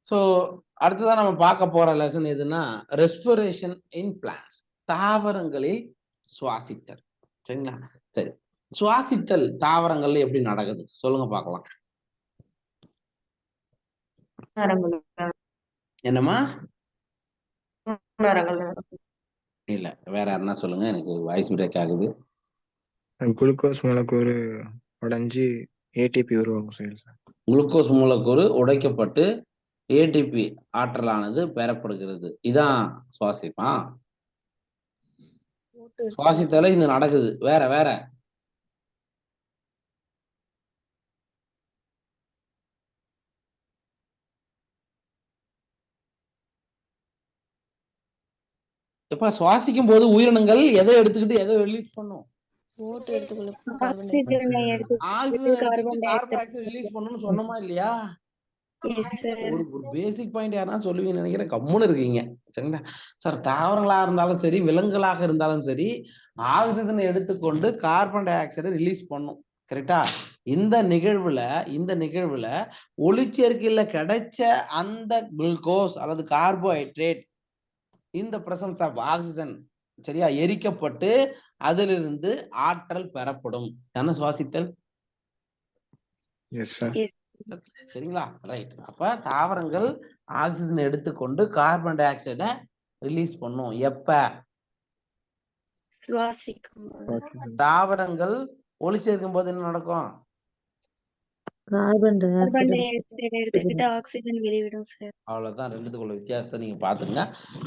So அடுத்ததான் நம்ம பார்க்க போற லெசன் எதுன்னா ரெஸ்பிரேஷன் இன் பிளான்ஸ், தாவரங்களில் சுவாசித்தல். சரிங்களா? சரி, சுவாசித்தல் தாவரங்கள்ல எப்படி நடக்குது சொல்லுங்க பார்க்கலாம். என்னம்மா? இல்ல, வேற யாருன்னா சொல்லுங்க, எனக்கு வாய்ஸ் பிரேக் ஆகுது. குளுக்கோஸ் மூலக்கூறு உடைஞ்சு ஏடிபி உருவாகும் சார். குளுக்கோஸ் மூலக்கூறு உடைக்கப்பட்டு ஏடிபி ஆற்றலானது பெறப்படுகிறது. இதான் சுவாசிப்பா. சுவாசித்தால இது நடக்குது. வேற வேற இப்ப சுவாசிக்கும் போது உயிரினங்கள் எதை எடுத்துக்கிட்டு எதை ரிலீஸ் பண்ணும்? ஆக்சிஜனை எடுத்து கார்பன் டை ஆக்சைடு ரிலீஸ் பண்ணணும்னு சொன்னோமா இல்லையா? ஒரு பேசிக் பாயிண்ட் யாருன்னா சொல்லுவீங்கன்னு நினைக்கிறேன். கம்முன்னு இருக்கீங்க. சரிங்களா சார்? தாவரங்களா இருந்தாலும் சரி, விலங்குகளாக இருந்தாலும் சரி, ஆக்சிஜனை எடுத்துக்கொண்டு கார்பன் டை ஆக்சைடை ரிலீஸ் பண்ணும். கரெக்டா? இந்த நிகழ்வுல ஒளிச்சேர்க்கையில கிடைச்ச அந்த குளுக்கோஸ் அல்லது கார்போஹைட்ரேட் இந்த பிரசன்ஸ் ஆஃப் ஆக்சிஜன் சரியா எரிக்கப்பட்டு அதிலிருந்து ஆற்றல் பெறப்படும். என்ன சுவாசித்தல்? சரிங்களா? ரைட். அப்ப தாவரங்கள் ஆக்சிஜன் எடுத்துக்கொண்டு கார்பன் டை ஆக்சைடை ரிலீஸ் பண்ணும். எப்ப? தாவரங்கள் ஒளி சேர்க்கும் போது என்ன நடக்கும்? கார்பன் டை ஆக்சைடு எடுத்துக்கிட்டு ஆக்சிஜன் வெளியிடும் சார். அவ்வளவுதான், ரெண்டுத்துக்குள்ள வித்தியாசத்தை நீங்க பாத்துங்க.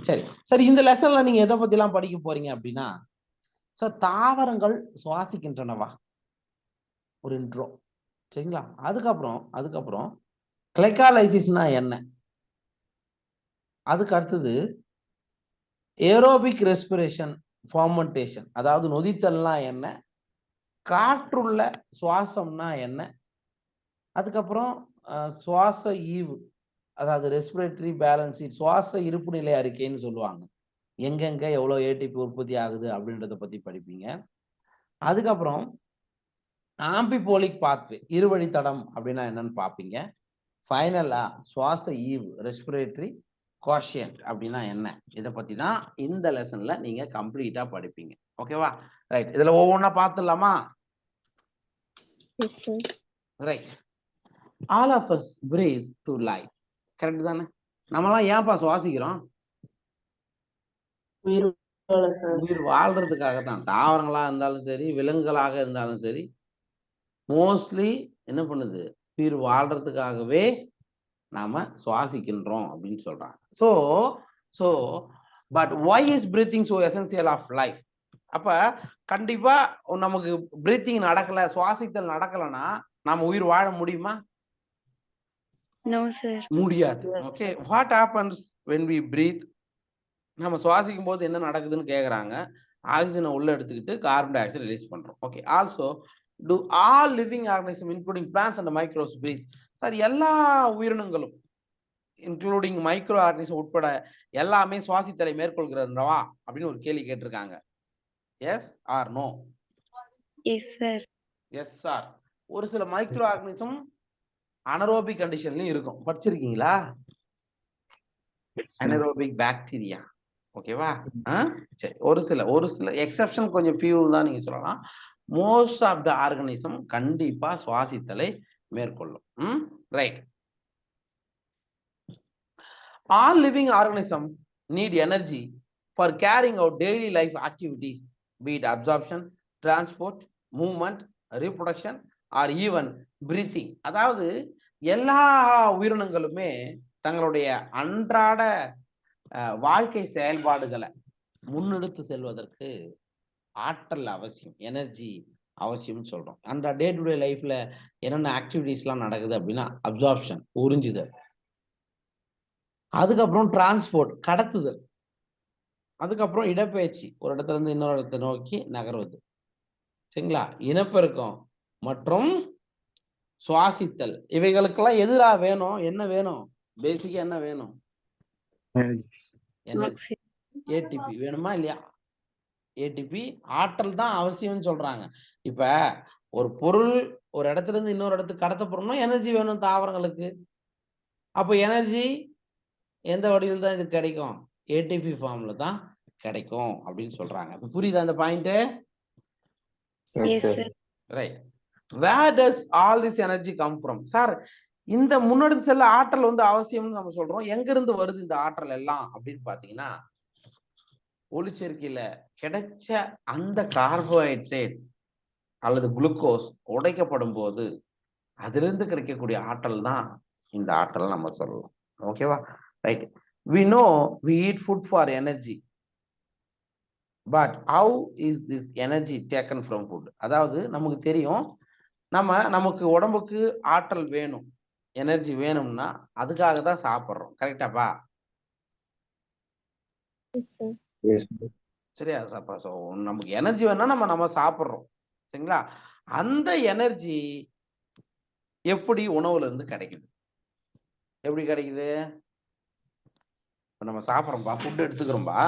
சரி சரி, இந்த லெசன்ல நீங்க எதை பத்தி எல்லாம் படிக்க போறீங்க அப்படின்னா, சார் தாவரங்கள் சுவாசிக்கின்றனவா, ஒரு இன்ட்ரோ. சரிங்களா? அதுக்கப்புறம் கிளைகாலைசிஸ்னா என்ன, அதுக்கு அடுத்தது ஏரோபிக் ரெஸ்பிரேஷன் ஃபர்மெண்டேஷன், அதாவது நொதித்தல்னா என்ன, காற்றுள்ள சுவாசம்னா என்ன, அதுக்கப்புறம் சுவாச ஈவு, அதாவது ரெஸ்பிரேட்டரி பேலன்ஸ், சுவாச இருப்பு நிலை அறிக்கைன்னு சொல்லுவாங்க. எங்கெங்க எவ்வளவு ஏடிபி உற்பத்தி ஆகுது அப்படின்றத பத்தி படிப்பீங்க. அதுக்கப்புறம் ஆம்பிபோலிக் பாத்வே, இருவழி தடம் அப்படின்னா என்னன்னு பார்ப்பீங்க. ஃபைனலா சுவாச ஈவு, ரெஸ்பிரேட்டரி கோஷியன்ட் அப்படின்னா என்ன, இதை பத்தி தான் இந்த லெசன்ல நீங்க கம்ப்ளீட்டா படிப்பீங்க. ஓகேவா? ரைட். இதுல ஒவ்வொன்றா பார்த்துடலாமா? Right. All of us breathe to life. Correct தானே? நம்மலாம் ஏன்பா சுவாசிக்கிறோம்? உயிர் வாழ்றதுக்காக தான். தாவரங்களா இருந்தாலும் சரி, விலங்குகளாக இருந்தாலும் சரி, மோஸ்ட்லி என்ன பண்ணுது? உயிர் வாழ்றதுக்காகவே நாம சுவாசிக்கின்றோம் அப்படின்னு சொல்றாங்க. So but why is breathing so essential of life? அப்ப கண்டிப்பா நமக்கு பிரீத்திங் நடக்கல, சுவாசித்தல் நடக்கலன்னா நாம உயிர் வாழ முடியுமா? நோ சார், முடியாது. Okay, what happens when we breathe? நம்ம சுவாசிக்கும் போது என்ன நடக்குதுன்னு கேக்குறாங்க. ஆக்சிஜனை உள்ள எடுத்துக்கிட்டு கார்பன் டை ஆக்சைடு ரிலீஸ் பண்றோம். Okay, also do all living organisms including plants and microbes breathe? Sir, எல்லா உயிரினங்களும் இன்க்ளூடிங் மைக்ரோ ஆர்கனிசம் உட்பட எல்லாமே சுவாசித்தலை மேற்கொள்கிறவா அப்படின்னு ஒரு கேள்வி கேட்டிருக்காங்க. Yes or no? Yes sir. Yes sir. ஒரு சில மைக்ரோ ஆர்கனிசம் அனரோபிக் கண்டிஷன்லயும் இருக்கும். படிச்சிருக்கீங்களா? Anaerobic bacteria. ஓகேவா? சரி, ஒரு சில எக்ஸெப்ஷன், கொஞ்சம் ஃபியூ தான் நீங்க சொல்லலாம். மோஸ்ட் ஆஃப் த ஆர்கனிசம் கண்டிப்பா சுவாசித்தலை மேற்கொள்ளும். Right. All living organisms need energy for carrying out daily life activities, be it absorption, transport, movement, reproduction or even breathing. அதாவது எல்லா உயிரினங்களுமே தங்களுடைய அன்றாட வாழ்க்கை செயல்பாடுகளை முன்னெடுத்து செல்வதற்கு ஆற்றல் அவசியம், எனர்ஜி அவசியம் சொல்றோம். அந்த டே டு டே லைஃப்ல என்னென்ன ஆக்டிவிட்டிஸ்லாம் நடக்குது அப்படின்னா, அப்சார்ப்ஷன், உறிஞ்சுதல், அதுக்கப்புறம் டிரான்ஸ்போர்ட், கடத்துதல், அதுக்கப்புறம் இடப்பெயர்ச்சி, ஒரு இடத்துல இருந்து இன்னொரு இடத்தை நோக்கி நகர்வது. சரிங்களா? இனப்பெருக்கம் மற்றும் சுவாசித்தல். இவைகளுக்கெல்லாம் எதிரா வேணும், என்ன வேணும்? பேசிக்கா என்ன வேணும்? ஏடிபி வேணுமா இல்லையா? ஏடிபி ஆற்றல் தான் அவசியம்னு சொல்றாங்க. இப்ப ஒரு பொருள் ஒரு இடத்துல இருந்து இன்னொரு இடத்துக்கு கடத்தப்படணும்னா எனர்ஜி வேணும் தாவரங்களுக்கு. அப்போ எனர்ஜி எந்த வடிவில் தான் இது கிடைக்கும்? ஏடிபி ஃபார்ம்ல தான் கிடைக்கும் அப்படின்னு சொல்றாங்க. இப்போ புரியுதா அந்த point? Yes sir. Right. Where does all this energy come from? Sir, இந்த முன்னெடுத்து செல்ல ஆற்றல் வந்து அவசியம்னு நம்ம சொல்றோம். எங்க இருந்து வருது இந்த ஆற்றல் எல்லாம் அப்படின்னு பாத்தீங்கன்னா, ஒளிச்சேர்க்கையில கிடைச்ச அந்த கார்போஹைட்ரேட் அல்லது குளுக்கோஸ் உடைக்கப்படும் போது அதிலிருந்து கிடைக்கக்கூடிய ஆற்றல் தான் இந்த ஆற்றல் நம்ம சொல்லலாம். ஓகேவா? Right. we know we eat food for energy, but how is this energy taken from food? அதாவது நமக்கு தெரியும், நமக்கு உடம்புக்கு ஆற்றல் வேணும், எனர்ஜி வேணும்னா அதுக்காக தான் சாப்பிட்றோம். கரெக்டாப்பா? சரியா? நமக்கு எனர்ஜி வேணும்னா நம்ம சாப்பிட்றோம். சரிங்களா? அந்த எனர்ஜி எப்படி உணவுல இருந்து கிடைக்குது? எப்படி கிடைக்குது? நம்ம சாப்பிட்றோம்பா, ஃபுட் எடுத்துக்கிறோம்பா,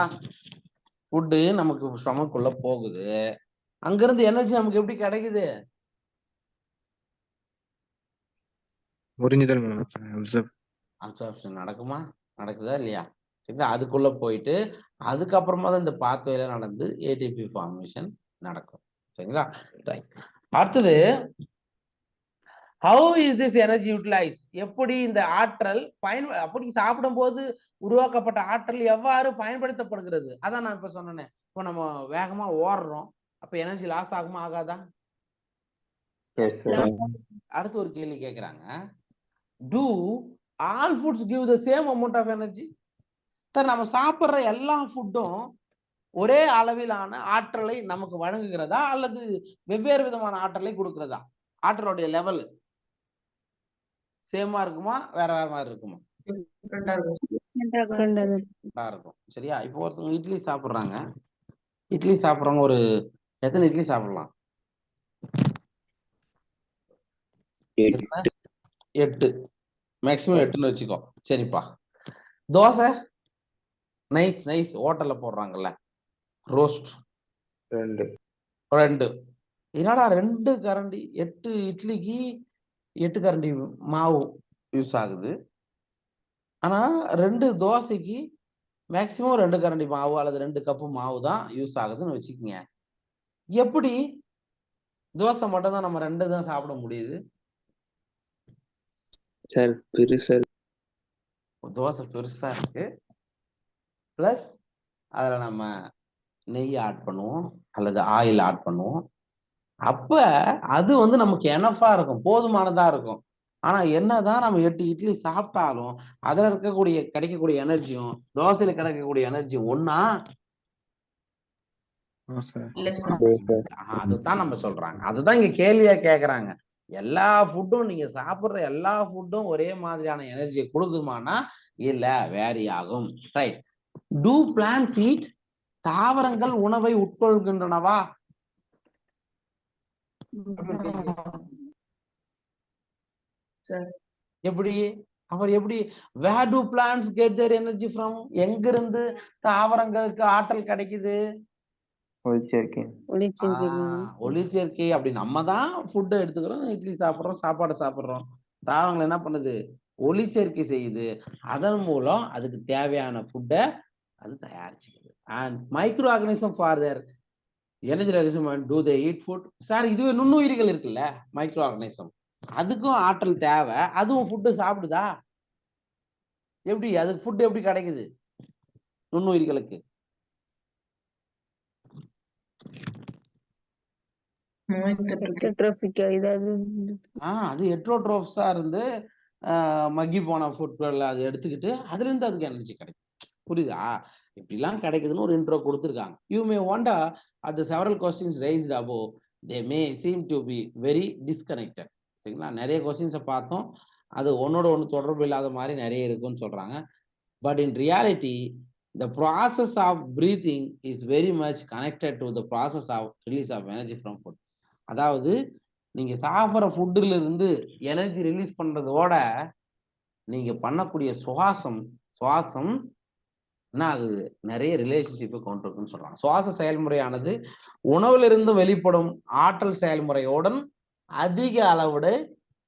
ஃபுட்டு நமக்கு ஸ்டொமக்குள்ள போகுது, அங்கிருந்து எனர்ஜி நமக்கு எப்படி கிடைக்குது? உறிஞ்சுதல் மூலம். அப்சார்ப்ஷன் நடக்குமா? நடக்குதா இல்லையா? சரிங்களா? அதுக்குள்ள போயிட்டு அதுக்கப்புறமா தான் இந்த பாத்வேல நடந்து ஏடிபி ஃபார்மேஷன் நடக்கும். சரிங்களா? ரைட். அடுத்தது, how is this energy utilized? எப்படி இந்த ஆற்றல் அப்படி சாப்பிடும்போது உருவாக்கப்பட்ட ஆற்றல் எவ்வாறு பயன்படுத்தப்படுகிறது? அதான் நான் இப்ப சொன்னேன். இப்போ நம்ம வேகமா ஓடுறோம், அப்ப எனர்ஜி லாஸ் ஆகுமா ஆகாதா? அடுத்து ஒரு கேள்வி கேட்கிறாங்க, do all foods give the same amount of energy? Sir, நம்ம சாப்பிடுற எல்லா ஃபுட்டும் ஒரே அளவிலான ஆற்றலை நமக்கு வழங்குகிறதா அல்லது வெவ்வேறு விதமான ஆற்றலை கொடுக்கிறதா? ஆற்றலுடைய லெவல் சேமா இருக்குமா, வேற வேற மாதிரி இருக்குமா? இருக்கும். சரியா? இப்போ ஒருத்தவங்க இட்லி சாப்பிடுறாங்க, இட்லி சாப்பிட்றவங்க ஒரு எத்தனை இட்லி சாப்பிடலாம்? 8, மேக்சிமம் 8ன்னு வச்சுக்கோ. சரிப்பா. தோசை நைஸ் ஹோட்டல்ல போடுறாங்கல்ல, ரோஸ்ட் 2. என்னடா 2 கரண்டி, 8 இட்லிக்கு 8 கரண்டி மாவு யூஸ் ஆகுது, ஆனா 2 தோசைக்கு மேக்சிமம் 2 கரண்டி மாவு அல்லது 2 கப்பு மாவு தான் யூஸ் ஆகுதுன்னு வச்சுக்கோங்க. எப்படி தோசை மட்டும் தான் நம்ம 2 தான் சாப்பிட முடியுது? தோசை பெருசா இருக்கு, பிளஸ் அதுல நம்ம நெய் ஆட் பண்ணுவோம் அல்லது ஆயில் ஆட் பண்ணுவோம். அப்ப அது வந்து நமக்கு எனஃபா இருக்கும், போதுமானதா இருக்கும். ஆனா என்னதான் நம்ம 8 இட்லி சாப்பிட்டாலும் அதுல கிடைக்கக்கூடிய எனர்ஜியும் தோசையில கிடைக்கக்கூடிய எனர்ஜி ஒன்னா? அதுதான் நம்ம சொல்றாங்க. அதுதான் இங்க கேள்வியா கேக்குறாங்க. எல்லா ஃபுட்டும், நீங்க சாப்பிடுற எல்லா ஃபுட்டும் ஒரே மாதிரியான எனர்ஜியை கொடுக்குமானா இல்ல, வேரி ஆகும். ரைட். Do plants eat? தாவரங்கள் உணவை உட்கொள்கின்றனவா? எப்படி? அவர் எப்படி? where do plants get their energy from? எங்கிருந்து தாவரங்களுக்கு ஆற்றல் கிடைக்குது? ஒளிச்சேர்க்கை. அப்படி நம்ம தான் ஃபுட்டை எடுத்துக்கிறோம், இட்லி சாப்பிட்றோம், சாப்பாடு சாப்பிட்றோம். தாவரங்கள் என்ன பண்ணுது? ஒளிச்சேர்க்கை செய்யுது. அதன் மூலம் அதுக்கு தேவையான ஃபுட்டை அது தயாரிச்சுக்குது. And micro organism for their energy regulation do they eat food? Sir, இதுவே நுண்ணுயிரிகள் இருக்குல்ல, மைக்ரோ ஆர்கானிசம், அதுக்கும் ஆற்றல் தேவை, அதுவும் ஃபுட்டு சாப்பிடுதா? எப்படி அதுக்கு ஃபுட் எப்படி கிடைக்குது நுண்ணுயிர்களுக்கு? அது ஹெட்ரோட்ரோப்ஸா இருந்து மக்கி போன ஃபுட்ல அதை எடுத்துக்கிட்டு அதுல இருந்து அதுக்கு எனர்ஜி கிடைக்கும். புரியுதா? இப்படிலாம் கிடைக்குதுன்னு ஒரு இன்ட்ரோ கொடுத்துருக்காங்க. You may wonder at the several questions raised above, they may seem to be very disconnected. சரிங்களா? நிறைய கொஸ்டின்ஸை பார்த்தோம், அது ஒன்னோட ஒன்று தொடர்பு இல்லாத மாதிரி நிறைய இருக்குன்னு சொல்றாங்க. But in reality the process of breathing is very much connected to the process of release of energy from food. அதாவது நீங்க சாப்பிட்ற ஃபுட்டுல இருந்து எனர்ஜி ரிலீஸ் பண்றதோட நீங்க பண்ணக்கூடிய சுவாசம் என்ன ஆகுது? நிறைய ரிலேஷன்ஷிப்பை கொண்டு இருக்குன்னு சொல்றாங்க. சுவாச செயல்முறையானது உணவிலிருந்து வெளிப்படும் ஆற்றல் செயல்முறையோடன் அதிக அளவோடு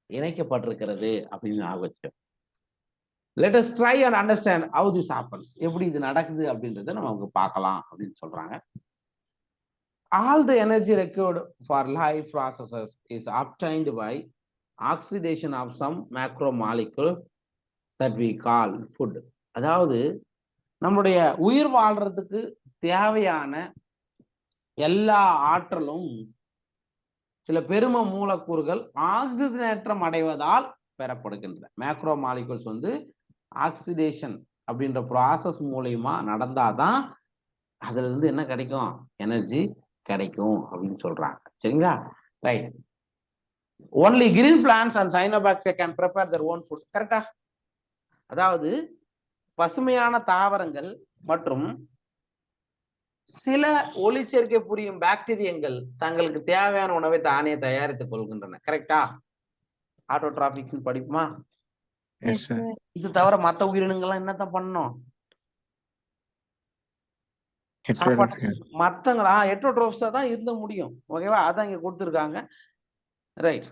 இணைக்கப்பட்டிருக்கிறது அப்படின்னு ஞாபகம் வச்சு. let us try and understand how this happens. எப்படி இது நடக்குது அப்படின்றத நம்ம பார்க்கலாம் அப்படின்னு சொல்றாங்க. All the energy required for life processes is obtained by oxidation of some macromolecule that we call food. அதாவது நம்முடைய உயிர் வாழ்றதுக்கு தேவையான எல்லா ஆற்றலும் சில பெரும மூலக்கூறுகள் ஆக்சிஜனேற்றம் அடைவதால் பெறப்படுகின்றன. மேக்ரோ மாலிகூல்ஸ் வந்து ஆக்சிடேஷன் அப்படின்ற ப்ராசஸ் மூலயமா நடந்தாதான் அதுல இருந்து என்ன கிடைக்கும், எனர்ஜி கிடைக்கும் அப்படின்னு சொல்றாங்க. சரிங்களா? Right. Only green plants and cyanobacteria can prepare their own food. கரெக்டா? அதாவது பசுமையான தாவரங்கள் மற்றும் சில ஒளிச்சேர்க்கை புரியும் பாக்டீரியங்கள் தங்களுக்கு தேவையான உணவை தானே தயாரித்துக் கொள்கின்றன. கரெக்டா? ஆட்டோட்ராபிக்ஸ் படிப்புமா? இது தவிர மற்ற உயிரினங்கள்லாம் என்னத்தான் பண்ணணும்? மத்தங்களா ஹெட்ரோட்ரோப்ஸா தான் இருந்த முடியும். ஓகேவா? அதான் இங்க கொடுத்துருக்காங்க. Right.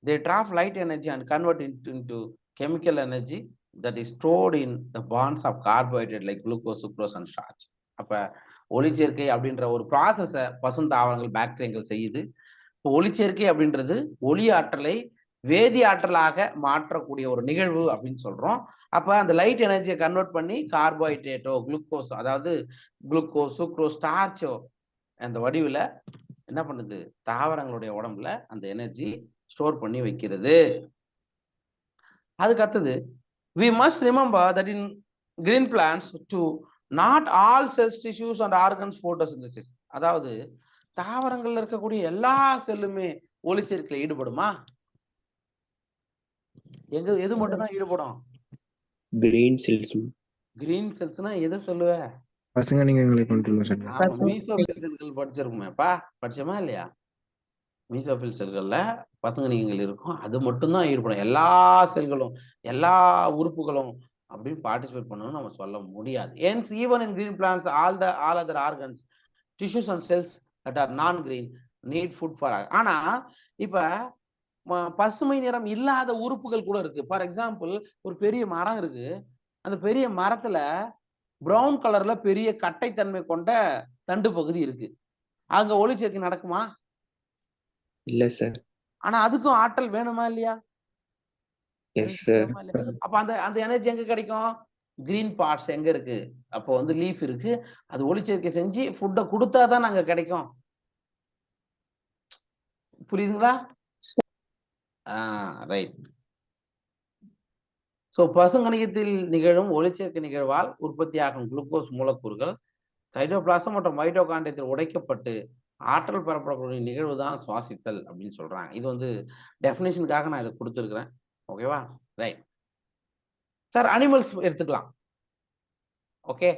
They trap light energy and convert it into chemical energy that is stored in the bonds of carbohydrate like glucose, sucrose and starch. அப்ப ஒளிச்சேர்க்கை அப்படின்ற ஒரு ப்ராசஸை பசுந்தாவரங்கள் பாக்டீரியங்கள் செய்யுது. இப்போ ஒளிச்சேர்க்கை அப்படின்றது ஒளி ஆற்றலை வேதி ஆற்றலாக மாற்றக்கூடிய ஒரு நிகழ்வு அப்படின்னு சொல்றோம். அப்ப அந்த லைட் எனர்ஜியை கன்வெர்ட் பண்ணி கார்போஹைட்ரேட்டோ குளுக்கோஸ், அதாவது குளுக்கோஸ், சுக்ரோஸ், ஸ்டார்ச்சோ அந்த வடிவில் என்ன பண்ணுது, தாவரங்களுடைய உடம்புல அந்த எனர்ஜி ஸ்டோர் பண்ணி வைக்கிறது. அதுக்கு அடுத்தது we must remember that in green plants to not all cells, tissues and organs photosynthesis. அதாவது தாவரங்கள்ல இருக்கக்கூடிய எல்லா செல்லுமே ஒளிச்சேர்க்கையில ஈடுபடுமா? எது மட்டும் தான் ஈடுபடும்? Green cells. கிரீன் செல்ஸ்னா எதை சொல்லுவ? பசங்க நீங்க கண்ட்ரோல் சொல்லுங்க. மீசோஃபில் செல்கள் படிச்சிருக்குமேப்பா, படிச்சோமா இல்லையா? மீசோஃபில் செல்கள்ல பசங்க நீங்கள் இருக்கும், அது மட்டும்தான் ஈடுபடும். எல்லா செல்களும் எல்லா உறுப்புகளும் அப்படின்னு பார்ட்டிசிபேட் பண்ணணும்னு நம்ம சொல்ல முடியாது. Hence even in green plants all other organs, tissues and cells that are non green need food for. ஆனா இப்ப பசுமை நிறம் இல்லாத உறுப்புகள் கூட இருக்கு. ஃபார் எக்ஸாம்பிள் ஒரு பெரிய மரம் இருக்கு, அந்த பெரிய மரத்துல பிரவுன் கலர்ல பெரிய கட்டைத்தன்மை கொண்ட தண்டு பகுதி இருக்கு. அங்க ஒளிச்சேர்க்கை நடக்குமா? இல்ல சார். ஆனா அதுக்கும் ஆற்றல் வேணுமா இல்லையா? Yes sir. அப்ப அந்த எனர்ஜி எங்க கிடைக்கும்? கிரீன் பார்ட்ஸ் எங்க இருக்கு? அப்போ வந்து லீஃப் இருக்கு, அது ஒளிச்சேர்க்கை செஞ்சு ஃபுட்டை கொடுத்தாதான் அங்க கிடைக்கும். புரியுதுங்களா? ரைட். சோ பசுங்கணிகத்தில் நிகழும் ஒளிச்சேர்க்கை நிகழ்வால் உற்பத்தியாகும் குளுக்கோஸ் மூலக்கூறுகள் சைட்டோபிளாசம் மற்றும் மைட்டோகாண்ட்ரியத்தில் உடைக்கப்பட்டு ஆற்றல் பெறப்படக்கூடிய நிகழ்வு தான் சுவாசித்தல் அப்படின்னு சொல்றாங்க. இது வந்து டெஃபினேஷனுக்காக நான் இதை கொடுத்துருக்கிறேன். ஓகேவா? Right sir. அனிமல்ஸ் எடுத்துக்கலாம். Okay.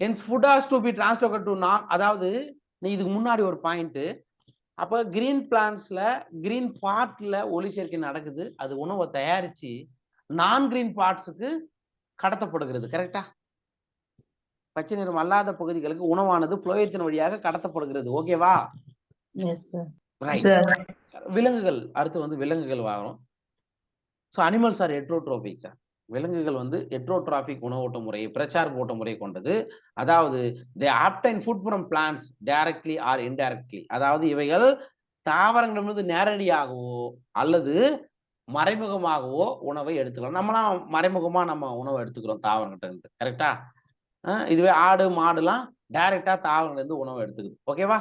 Hence food has to be translocate to நான். அதாவது நீ இதுக்கு முன்னாடி ஒரு பாயிண்ட், அப்போ கிரீன் பிளான்ட்ஸ்ல கிரீன் பார்ட்ல ஒளிச்சேர்க்கை நடக்குது, அது உணவை தயாரிச்சு நான் கிரீன் பார்ட்ஸுக்கு கடத்தப்படுகிறது. கரெக்டா? பச்சை நிறம் அல்லாத பகுதிகளுக்கு உணவானது புலோயத்தின் வழியாக கடத்தப்படுகிறது. ஓகேவா? விலங்குகள் அடுத்து வந்து விலங்குகள் வரும். So animals are heterotrophic sir. விலங்குகள் வந்து ஹெட்ரோட்ராபிக் உணவூட்ட முறையை பிரச்சார ஊட்ட முறை கொண்டது. அதாவது they obtain food from plants directly or indirectly. அதாவது இவைகள் தாவரங்களிலிருந்து நேரடியாகவோ அல்லது மறைமுகமாகவோ உணவை எடுத்துக்கலாம். நம்மளாம் மறைமுகமா நம்ம உணவை எடுத்துக்கிறோம் தாவரங்கிட்ட இருந்து. கரெக்டா? இதுவே ஆடு மாடுலாம் டைரக்டா தாவரங்கள்ல இருந்து உணவை எடுத்துக்குது. ஓகேவா?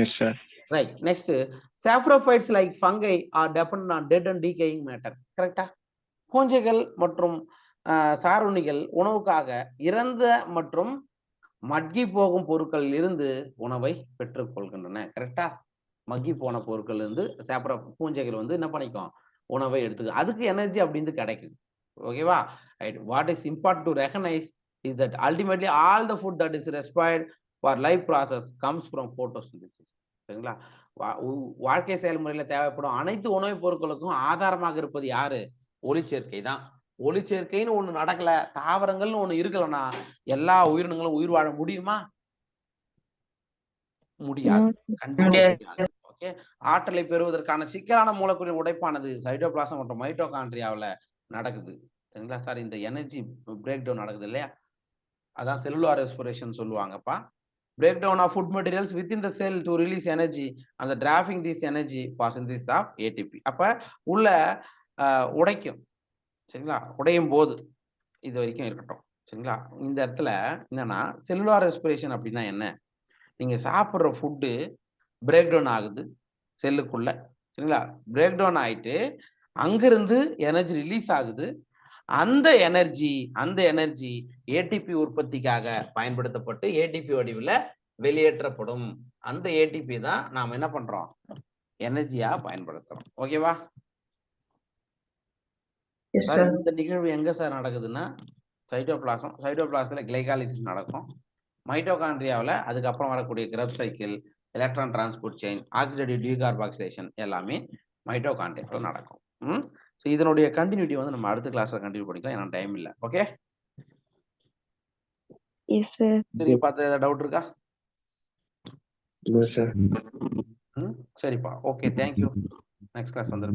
Yes sir. Right. Next saprophytes like fungi or dependent on dead and decaying matter. கரெக்டா? பூஞ்சைகள் மற்றும் சாருண்ணிகள் உணவுக்காக இறந்த மற்றும் மக்கி போகும் பொருட்களில் இருந்து உணவை பெற்றுக் கொள்கின்றன. கரெக்டா? மக்கி போன பொருட்கள் இருந்து சாப்பிட்ற பூஞ்சைகள் வந்து என்ன பண்ணிக்கும், உணவை எடுத்துக்க, அதுக்கு எனர்ஜி அப்படின்னு கிடைக்குது. ஓகேவா? Right. What is important to recognise is that ultimately all the food that is respired for life process comes from photosynthesis. சரிங்களா? வாழ்க்கை செயல்முறையில் தேவைப்படும் அனைத்து உணவுப் பொருட்களுக்கும் ஆதாரமாக இருப்பது யாரு? ஒளிச்சேர்க்கை தான். ஒளிச்சேர்க்கைன்னு ஒண்ணு நடக்கல, தாவரங்கள்னு ஒண்ணு இருக்கலன்னா எல்லா உயிரினங்களும் உயிர் வாழ முடியுமா? முடியாது. கண்டிப்பா. ஓகே. ஆற்றலை பெறுவதற்கான சிக்கலான மூலக்கூறின் உடைப்பானது சைட்டோபிளாசம் மற்றும் மைட்டோகாண்ட்ரியாவில் நடக்குது. சரிங்களா சார்? இந்த எனர்ஜி பிரேக் டவுன் நடக்குது இல்லையா? அதான் செல்லுலார் ரெஸ்பிரேஷன் சொல்லுவாங்கப்பா. Break down of food materials within the cell to release energy அந்த trapping this energy for synthesis of ATP. அப்ப உள்ள உடைக்கும். சரிங்களா? உடையும் போது இது வரைக்கும் இருக்கட்டும். சரிங்களா? இந்த இடத்துல என்னன்னா செல்லுலார் ரெஸ்பிரேஷன் அப்படின்னா என்ன? நீங்க சாப்பிடுற ஃபுட்டு பிரேக் டவுன் ஆகுது செல்லுக்குள்ள. சரிங்களா? பிரேக் டவுன் ஆயிட்டு அங்கிருந்து எனர்ஜி ரிலீஸ் ஆகுது. அந்த எனர்ஜி ஏடிபி உற்பத்திக்காக பயன்படுத்தப்பட்டு ஏடிபி வடிவில் வெளியேற்றப்படும். அந்த ஏடிபி தான் நாம் என்ன பண்றோம்? எனர்ஜியா பயன்படுத்துறோம். ஓகேவா சார்? இந்த நிகழ்வு எங்க சார் நடக்குதுன்னா சைட்டோபிளாசம்ல கிளைகாலிசிஸ் நடக்கும். மைட்டோகாண்ட்ரியாவில் அதுக்கப்புறம் வரக்கூடிய கிரப் cycle, electron transport chain, oxidative decarboxylation எல்லாமே மைட்டோகாண்ட்ரியாவில் நடக்கும். ஸோ இதனுடைய கண்டினியூட்டி வந்து நம்ம அடுத்த கிளாஸ்ல கண்டினியூ பண்ணிக்கலாம். எனக்கு டைம் இல்லை. Okay yes sir. சரி, பார்த்து ஏதாவது டவுட் இருக்கா? No, sir. சரிப்பா. Okay, thank you. நெக்ஸ்ட் கிளாஸ் வந்து